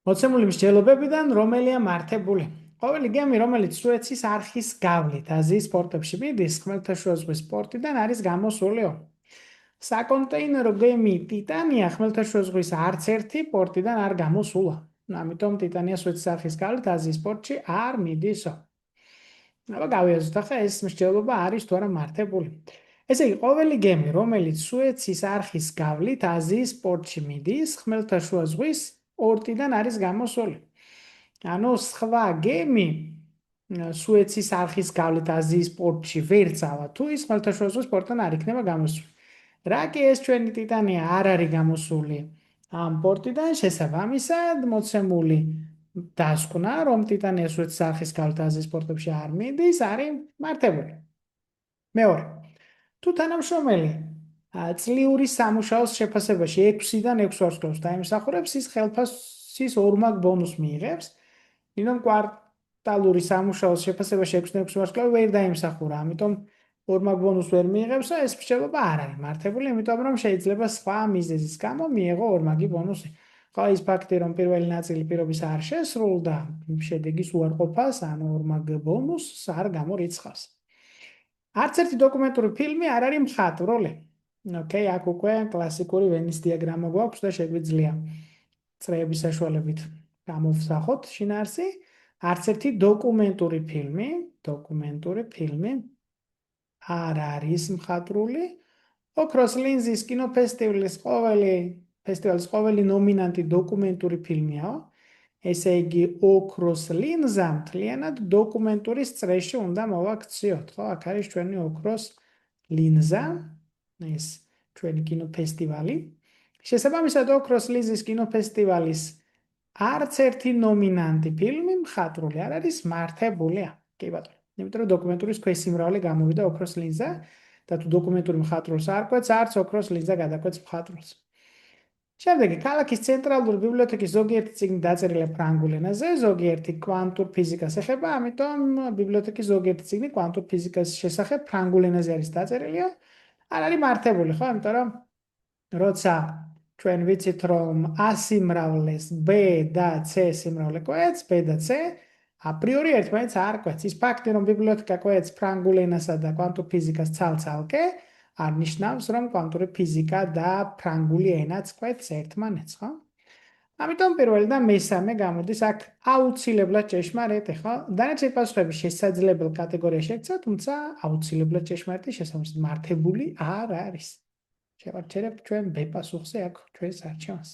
მოცემული მსჯელობებიდან რომელია მართებული? ყოველი გემი, რომელიც სუეცის არხის გავლით აზიის პორტებში მიდის, ხმელთაშუა ზღვის პორტიდან არის გამოსულიო. საკონტეინერო გემი ტიტანია ხმელთაშუა ზღვის არც ერთი პორტიდან არ გამოსულა. ამიტომ ტიტანია სუეცის არხის გავლით აზიის პორტში არ მიდისო. აბა გავიაზროთ ახლა ეს მსჯელობა არის თუ არა მართებული. ესე იგი, ყოველი გემი, რომელიც სუეცის არხის გავლით აზიის პორტში მიდის, ხმელთაშუა ზღვის პორტიდან არის გამოსული. ანუ სხვა გემი სუეცის არხის გავლით აზიის პორტში ვერ წავა, თუ ის ხმელთაშუა ზღვის პორტიდან არ იქნება გამოსული. რა კი ეს ჩვენი ტიტანია არ არის გამოსული ამ პორტიდან, შესაბამისად მოცემული დასკვნა, რომ ტიტანია სუეცის არხის გავლით აზიის პორტებში არ მიდის, არის მართებული. მეორე, თუ თანამშრომელი წლიური სამუშაოს შეფასებაში 6-დან 6 ვარსკვლავს დაიმსახურებს, ის ხელფასის ორმაგ ბონუსს მიიღებს. ნინომ კვარტალური სამუშაოს შეფასებაში 6-დან 6 ვარსკვლავი ვერ დაიმსახურა, ამიტომ ორმაგ ბონუსს ვერ მიიღებს და ეს მსჯელობა არ არის მართებული, იმიტომ რომ შეიძლება სხვა მიზეზის გამო მიიღო ორმაგი ბონუსი. ხო, ის ფაქტი, რომ პირველი ნაწილი პირობის არ შესრულდა შედეგის უარყოფას, ანუ ორმაგ ბონუსს არ გამორიცხავს. არც ერთი დოკუმენტური ფილმი არ არის მხატვრული. ოკეი, აქ უკვე კლასიკური ვენის დიაგრამა გვაქვს და შეგვიძლია წრეების საშუალებით გამოვსახოთ შინაარსი. არც ერთი დოკუმენტური ფილმი არ არის მხატვრული. ოქროს ლინზის კინოფესტივალის ყოველი ნომინანტი დოკუმენტური ფილმიაო. ესე იგი, ოქროს ლინზა მთლიანად დოკუმენტურის წრეში უნდა მოვაქციოთ. ხო, აქ არის ჩვენი ოქროს ლინზა, ეს ჩვენი კინოფესტივალი. შესაბამისად, ოქროს ლინზის კინოფესტივალის არც ერთი ნომინანტი ფილმი მხატვრული არ არის მართებულია. კი ბატონო. იმიტომ რომ დოკუმენტურის ქვესიმრავლე გამოვიდა ოქროს ლინზა და თუ დოკუმენტური მხატვრულს არ კვეთს, არც ოქროს ლინზა გადაკვეთს მხატვრულს. შემდეგი, ქალაქის ცენტრალური ბიბლიოთეკის ზოგიერთი წიგნი დაწერილია ფრანგულ ენაზე, ზოგიერთი კვანტურ ფიზიკას ეხება, ამიტომ ბიბლიოთეკის ზოგიერთი წიგნი კვანტურ ფიზიკას შესახებ ფრანგულ ენაზე არის დაწერილია. არ არის მართებული, ხო? იმიტომ რომ როცა ჩვენ ვიცით, რომ A სიმრავლეს B და C სიმრავლე კვეთს, B და C აპრიორი ერთმანეთს არ კვეთს. ის ფაქტი, რომ ბიბლიოთეკა კვეთს ფრანგულ ენასა და კვანტურ ფიზიკას ცალ-ცალკე, არ ნიშნავს, რომ კვანტური ფიზიკა და ფრანგული ენაც კვეთს ერთმანეთს, ხო? ამიტომ პირველი და მესამე გამოდის აქ აუცილებლად ჭეშმარიტი, ხო? დანარჩენი პასუხები შესაძლებელ კატეგორიაში ექცა, თუმცა აუცილებლად ჭეშმარიტი შესაბამისად მართებული არ არის. შევარჩერებ ჩვენ B პასუხზე აქ ჩვენს არჩევანს.